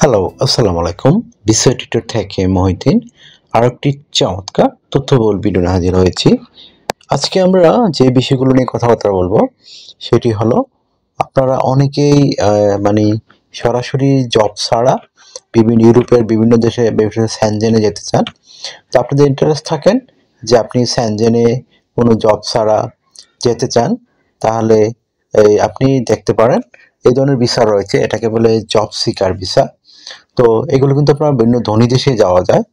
Hello, আসসালামু আলাইকুম। বিসয় টিউটর থেকে মহিউদ্দিন আরো একটি চমৎকার তথ্যবহুল ভিডিও নিয়ে হাজির হয়েছি। আজকে আমরা যে বিষয়গুলো নিয়ে কথাবার্তা বলবো সেটি হলো আপনারা অনেকেই মানে সরাসরি জব ছাড়া ইউরোপের বিভিন্ন দেশে বিভিন্ন সেনজেনে যেতে চান। তো আপনাদের ইন্টারেস্ট থাকেন যে আপনি সেনজেনে কোনো জব ছাড়া যেতে চান, তাহলে আপনি দেখতে পারেন এই ধরনের ভিসা রয়েছে, এটাকে বলে জব সিকার ভিসা। তো এগুলো কিন্তু আপনার বিভিন্ন ধনী দেশে যাওয়া যায়,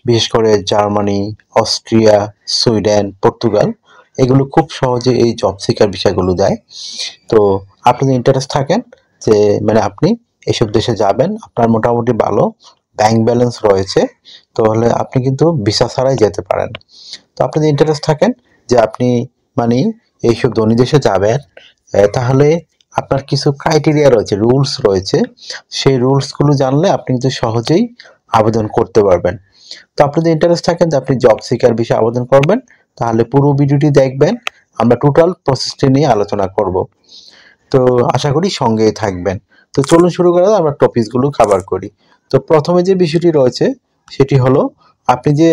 বিশেষ করে জার্মানি, অস্ট্রিয়া, সুইডেন, পর্তুগাল। এগুলো খুব সহজে এই জব সিকার ভিসাগুলো দেয়। তো আপনি যদি ইন্টারেস্ট থাকেন যে আপনি এইসব দেশে যাবেন, আপনার মোটামুটি ভালো ব্যাংক ব্যালেন্স রয়েছে, তাহলে আপনি কিন্তু ভিসা ছাড়াই যেতে পারেন। তো আপনি যদি ইন্টারেস্ট থাকেন যে আপনি মানে এইসব ধনী দেশে যাবেন, তাহলে আপনার কিছু ক্রাইটেরিয়া রয়েছে, রুলস রয়েছে। সেই রুলসগুলো জানলে আপনি কিন্তু সহজেই আবেদন করতে পারবেন। তো আপনি যদি ইন্টারেস্ট থাকেন যে আপনি জব সিকার বিষয়ে আবেদন করবেন, তাহলে পুরো ভিডিওটি দেখবেন। আমরা টোটাল প্রসেসটি নিয়ে আলোচনা করব। তো আশা করি সঙ্গেই থাকবেন। তো চলুন শুরু করা যাক, আমরা টপিকসগুলো কভার করি। তো প্রথমে যে বিষয়টি রয়েছে সেটি হলো আপনি যে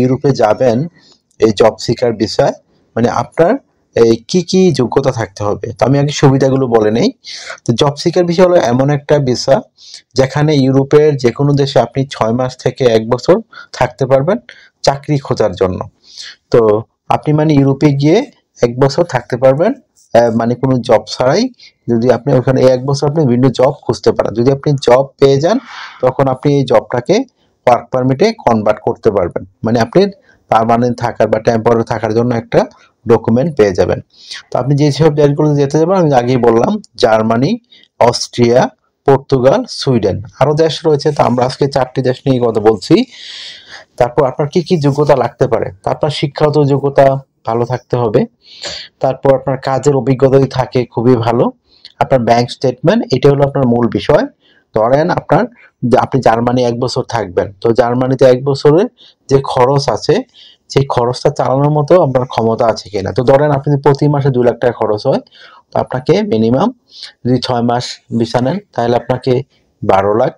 ইউরোপে যাবেন এই জব সিকার বিষয়, আপনার এই কি যোগ্যতা থাকতে হবে। তো আমি আগে সুবিধাগুলো বলে নেই। তো জব সিকার বিষয় হলো এমন একটা ভিসা যেখানে ইউরোপের যে কোনো দেশে আপনি 6 মাস থেকে 1 বছর থাকতে পারবেন চাকরি খোঁজার জন্য। তো আপনি ইউরোপে গিয়ে 1 বছর থাকতে পারবেন, কোনো জব ছাড়াই। যদি আপনি ওখানে এই 1 বছর আপনি বিভিন্ন জব খুঁজতে পারেন। যদি আপনি জব পেয়ে যান, তখন আপনি এই জবটাকে ওয়ার্ক পারমিটে কনভার্ট করতে পারবেন। আপনি পার্মানেন্ট থাকার বা টেম্পোরারি থাকার জন্য একটা ডকুমেন্ট পেয়ে যাবেন। তো আপনি যেসব দেশগুলোতে যেতে যাবেন আমি আগেই বললাম, জার্মানি, অস্ট্রিয়া, পর্তুগাল, সুইডেন। আরো দেশ রয়েছে, তো আমরা আজকে 4টি দেশ নিয়ে কথা বলছি। তারপর আপনার কি যোগ্যতা লাগতে পারে, আপনার শিক্ষাগত যোগ্যতা ভালো থাকতে হবে। তারপর আপনার কাজের অভিজ্ঞতা যদি থাকে খুবই ভালো। আপনার ব্যাংক স্টেটমেন্ট, এটা হলো আপনার মূল বিষয়। ধরেন আপনি জার্মানি 1 বছর থাকবেন, তো জার্মানিতে 1 বছরের যে খরচ আছে সেই খরচটা চালানোর মতো আপনার ক্ষমতা আছে কিনা। তো ধরেন আপনি প্রতি মাসে 2 লাখ টাকা খরচ হয়, তো আপনাকে মিনিমাম যদি 6 মাস ভিসা নেন তাহলে আপনাকে 12 লাখ,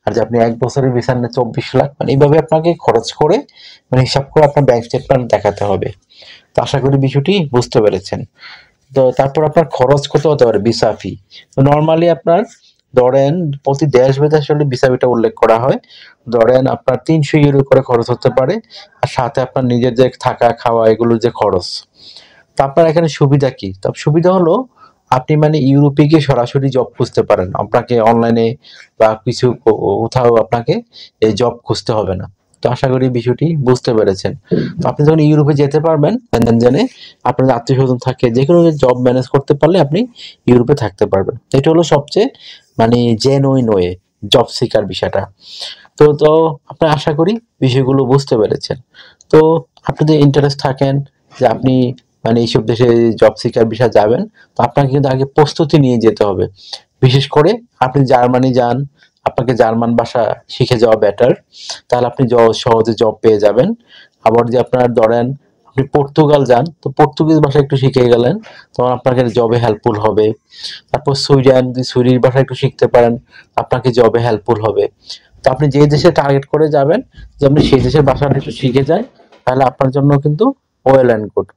আর যে আপনি 1 বছরের ভিসা নেন 24 লাখ। এইভাবে আপনাকে খরচ করে হিসাব করে আপনার ব্যাংক স্টেটমেন্ট দেখাতে হবে। তো আশা করি বিষয়টি বুঝতে পেরেছেন। তো তারপর আপনার খরচ কত হতে পারে ভিসা ফি। তো নর্মালি আপনার ধরেন প্রতি দেশ ভেদে আসলে ভিসা ফিটা উল্লেখ করা হয়। ধরেন আপনার 300 ইউরো করে খরচ হতে পারে, আর সাথে আপনার নিজের যে থাকা খাওয়া এগুলোর যে খরচ। তো আপনার এখানে সুবিধা কি? তো সুবিধা হলো আপনি ইউরোপে গিয়ে সরাসরি জব খুঁজতে পারেন। আপনাকে অনলাইনে বা কিছু কোথাও আপনাকে এই জব খুঁজতে হবে না। তো আশা করি বিষয়টি বুঝতে পেরেছেন। তো আপনি যখন ইউরোপে যেতে পারবেন, জেনে আপনার আত্মীয় স্বজন থাকে, যে কোনো জব ম্যানেজ করতে পারলে আপনি ইউরোপে থাকতে পারবেন। এটা হলো সবচেয়ে জেনুইন ওয়ে জব সিকার বিষয়টা। তো আপনি আশা করি বিষয়গুলো বুঝতে পেরেছেন। তো আপনি যদি ইন্টারেস্ট থাকেন যে আপনি এইসব দেশে জব সিকার ভিসা যাবেন, তো আপনাকে কিন্তু আগে প্রস্তুতি নিয়ে যেতে হবে। বিশেষ করে আপনি জার্মানি যান, আপনাকে জার্মান ভাষা শিখে যাওয়া বেটার, তাহলে আপনি সহজে জব পেয়ে যাবেন। আবার যে আপনার ধরেন আপনি পর্তুগাল যান, তো পর্তুগিজ ভাষা একটু শিখে গেলেন, তখন আপনাকে জবে হেল্পফুল হবে। তারপর সুইডেন, যদি সুইডিশ ভাষা একটু শিখতে পারেন আপনাকে জবে হেল্পফুল হবে। তো আপনি যে দেশে টার্গেট করে যাবেন, যে আপনি সেই দেশের ভাষাটা একটু শিখে যায়, তাহলে আপনার জন্য কিন্তু ওয়েল অ্যান্ড গুড।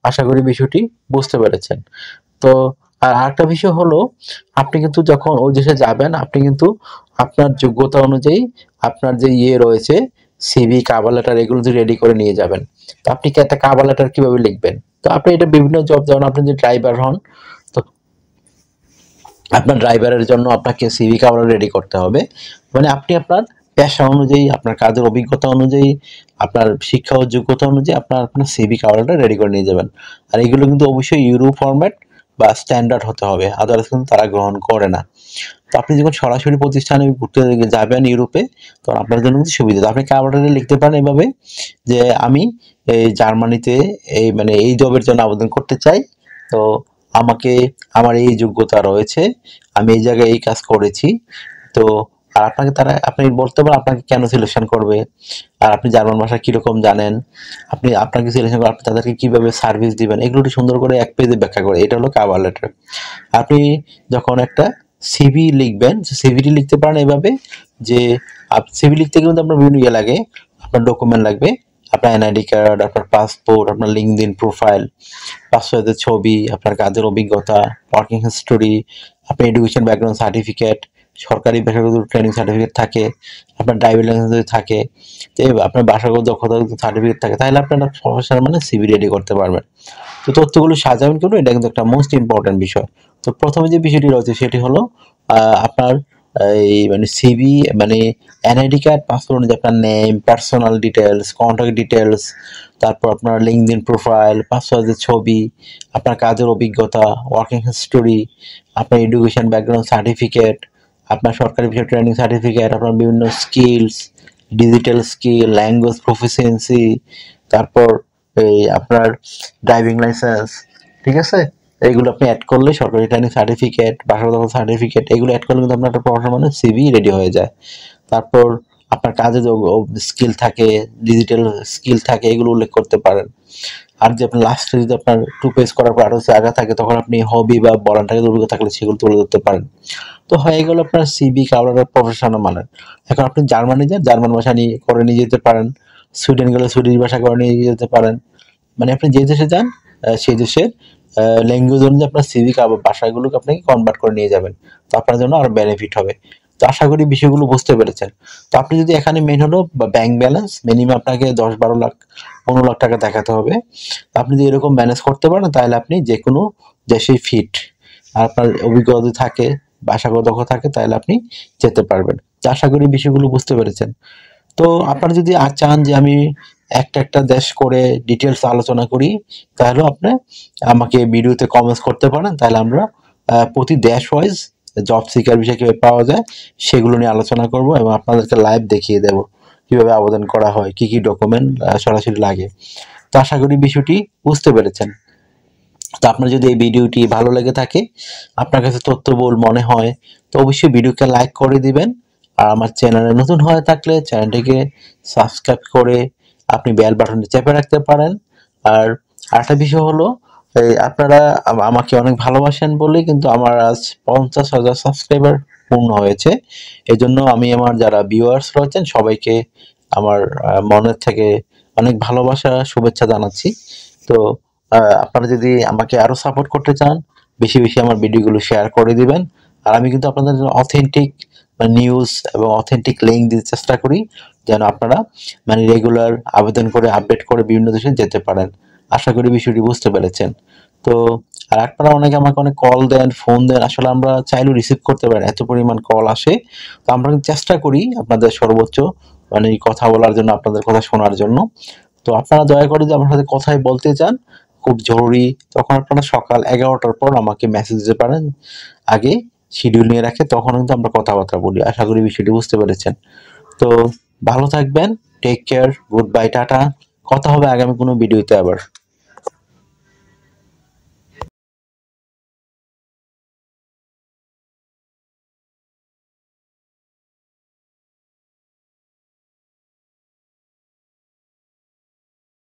আশা করি বিষয়টি বুঝতে পেরেছেন। তো আর আরেকটা বিষয় হলো, আপনি কিন্তু যখন ওই দেশে যাবেন আপনি কিন্তু আপনার যোগ্যতা অনুযায়ী আপনার যে রয়েছে সিভি, কভার লেটার, এগুলো যদি রেডি করে নিয়ে যাবেন। তো আপনি কি একটা কভার লেটার কিভাবে লিখবেন? তো আপনি এটা বিভিন্ন জব, যেমন আপনি যদি ড্রাইভার হন, তো আপনার ড্রাইভারের জন্য আপনাকে সিভি কভার রেডি করতে হবে। আপনি আপনার পেশা অনুযায়ী, আপনার কাজের অভিজ্ঞতা অনুযায়ী, আপনার শিক্ষা ও যোগ্যতা অনুযায়ী আপনার সিভি কভারটা রেডি করে নিয়ে যাবেন। আর এগুলো কিন্তু অবশ্যই ইউরো ফরম্যাট বা স্ট্যান্ডার্ড হতে হবে, আদারওয়াইজ কিন্তু তারা গ্রহণ করে না। তো আপনি যখন সরাসরি প্রতিষ্ঠানে ঘুরতে যাবেন ইউরোপে, তখন আপনার জন্য কিন্তু সুবিধা। আপনি কভারটা লিখতে পারেন এভাবে যে আমি এই জার্মানিতে এই এই জবের জন্য আবেদন করতে চাই। তো আমাকে আমার এই যোগ্যতা রয়েছে, আমি এই জায়গায় এই কাজ করেছি। তো আর আপনাকে আপনি বলতে পারেন আপনাকে কেন সিলেকশন করবে, আর আপনি জার্মান ভাষা কিরকম জানেন, আপনাকে সিলেকশন করে আপনি তাদেরকে কিভাবে সার্ভিস দিবেন, এগুলো সুন্দর করে 1 পেজে ব্যাখ্যা করে। এটা হলো কভার লেটার। আপনি যখন একটা সিভি লিখবেন, সিভিটি লিখতে পারেন এভাবে যে সিভি লিখতে কিন্তু আপনার বিভিন্ন ইয়ে লাগে, আপনার ডকুমেন্ট লাগবে, আপনার এনআইডি কার্ড, আপনার পাসপোর্ট, আপনার লিঙ্কডইন প্রোফাইল, পাসপোর্টের ছবি, আপনার কাজের অভিজ্ঞতা, ওয়ার্কিং হিস্টোরি, আপনার এডুকেশন ব্যাকগ্রাউন্ড সার্টিফিকেট, সরকারি বেসরকারি ট্রেনিং সার্টিফিকেট থাকে, আপনার ড্রাইভিং লাইসেন্স যদি থাকে, আপনার বাসাগত দক্ষতা সার্টিফিকেট থাকে, তাহলে আপনারা প্রফেশনাল মানে সিভি রেডি করতে পারবেন। তো তথ্যগুলো সাজাবেন কেন, এটা কিন্তু একটা মোস্ট ইম্পর্টেন্ট বিষয়। তো প্রথমে যে বিষয়টি রয়েছে সেটি হলো আপনার এই মানে সিভি মানে এনআইডি কার্ড, পাসপোর্ট অনুযায়ী আপনার name, personal details, contact details, তারপর আপনার লিঙ্কডইন প্রোফাইল, পাসপোর্টের ছবি, আপনার কাজের অভিজ্ঞতা, ওয়ার্কিং হিস্টোরি, আপনার এডুকেশন ব্যাকগ্রাউন্ড সার্টিফিকেট, আপনার সরকারি বিষয় ট্রেনিং সার্টিফিকেট, আপনার বিভিন্ন skills, digital skill, language proficiency, তারপর এই আপনার ড্রাইভিং লাইসেন্স, ঠিক আছে? এইগুলো আপনি অ্যাড করলে সরকারি ট্রেনিং সার্টিফিকেট, বাসাগত সার্টিফিকেট, এগুলো অ্যাড করলে কিন্তু আপনার একটা প্রফেশনাল মানে সিভি রেডি হয়ে যায়। তারপর আপনার কাজে যে স্কিল থাকে, ডিজিটাল স্কিল থাকে, এগুলো উল্লেখ করতে পারেন। আর যে আপনার লাস্টে যদি আপনার 2 পেজ করার পর আরও জায়গা থাকে, তখন আপনি হবি বা ভলান্টারি অভিজ্ঞতা থাকলে সেগুলো তুলে ধরতে পারেন। তো হয়ে গেল আপনার সিভি কাভারের প্রফেশনাল মানের। এখন আপনি জার্মানি যান, জার্মান ভাষা নিয়ে করে নিয়ে যেতে পারেন। সুইডেন গেলে সুইডিশ ভাষা করে নিয়ে যেতে পারেন। মানে আপনি যে দেশে যান সেই দেশের ল্যাঙ্গুয়েজ অনুযায়ী আপনার সিভি ভাষাগুলোকে আপনি কনভার্ট করে নিয়ে যাবেন। তো আপনার জন্য আরও বেনিফিট হবে। তো আশা করি বিষয়গুলো বুঝতে পেরেছেন। তো আপনি যদি এখানে মেন হলো ব্যাংক ব্যালেন্স মিনিমাম আপনাকে 10-12 লাখ 15 লাখ টাকা দেখাতে হবে। আপনি যদি এরকম ম্যানেজ করতে পারেন তাহলে আপনি যে কোনো দেশেই ফিট। আর আপনার অভিজ্ঞতা যদি থাকে, ভাষাগত দক্ষতা থাকে, তাহলে আপনি যেতে পারবেন। তো আশা করি বিষয়গুলো বুঝতে পেরেছেন। তো আপনারা যদি চান যে আমি একটা দেশ করে ডিটেলস আলোচনা করি, তাহলেও আপনি আমাকে ভিডিওতে কমেন্টস করতে পারেন। তাহলে আমরা প্রতি দেশ ওয়াইজ জব সিকার বিষয়ে কীভাবে পাওয়া যায় সেগুলো নিয়ে আলোচনা করব এবং আপনাদেরকে লাইভ দেখিয়ে দেব কীভাবে আবেদন করা হয়, কী কী ডকুমেন্ট সরাসরি লাগে। তো আশা করি বিষয়টি বুঝতে পেরেছেন। তো আপনার যদি এই ভিডিওটি ভালো লেগে থাকে, আপনার কাছে তথ্যবহুল মনে হয়, তো অবশ্যই ভিডিওকে লাইক করে দিবেন। আর আমার চ্যানেলে নতুন হয়ে থাকলে চ্যানেলটিকে সাবস্ক্রাইব করে আপনি বেল বাটনটি চেপে রাখতে পারেন। আর আরেকটা বিষয় হলো আপনারা আমাকে অনেক ভালোবাসেন বলেই কিন্তু আমার আজ 50,000 সাবস্ক্রাইবার পূর্ণ হয়েছে। এই জন্য আমি আমার যারা ভিউয়ার্স রয়েছেন সবাইকে আমার মনের থেকে অনেক ভালোবাসা শুভেচ্ছা জানাচ্ছি। তো আপনারা যদি আমাকে আরও সাপোর্ট করতে চান, বেশি বেশি আমার ভিডিওগুলো শেয়ার করে দিবেন। আর আমি কিন্তু আপনাদের জন্য অথেন্টিক নিউজ এবং অথেন্টিক লিঙ্ক দিতে চেষ্টা করি, যেন আপনারা মানে রেগুলার আবেদন করে আপডেট করে বিভিন্ন দেশে যেতে পারেন। আশা করি বিষয়টি বুঝতে পেরেছেন। তো আর আপনারা অনেকে আমাকে অনেক কল দেন, ফোন দেন, আসলে আমরা চাইলেও রিসিভ করতে পারি, এত পরিমাণ কল আসে। তো আমরা চেষ্টা করি আপনাদের সর্বোচ্চ মানে কথা বলার জন্য, আপনাদের কথা শোনার জন্য। তো আপনারা দয়া করে যে আমার সাথে কথাই বলতে চান, খুব জরুরি, তখন আপনারা সকাল 11টার পর আমাকে মেসেজ দিতে পারেন। আগে শিডিউল নিয়ে রাখে, তখন কিন্তু আমরা কথাবার্তা বলি। আশা করি বিষয়টি বুঝতে পেরেছেন। তো ভালো থাকবেন, take care, goodbye, ta-ta. কথা হবে আগামী কোনো ভিডিওতে আবার।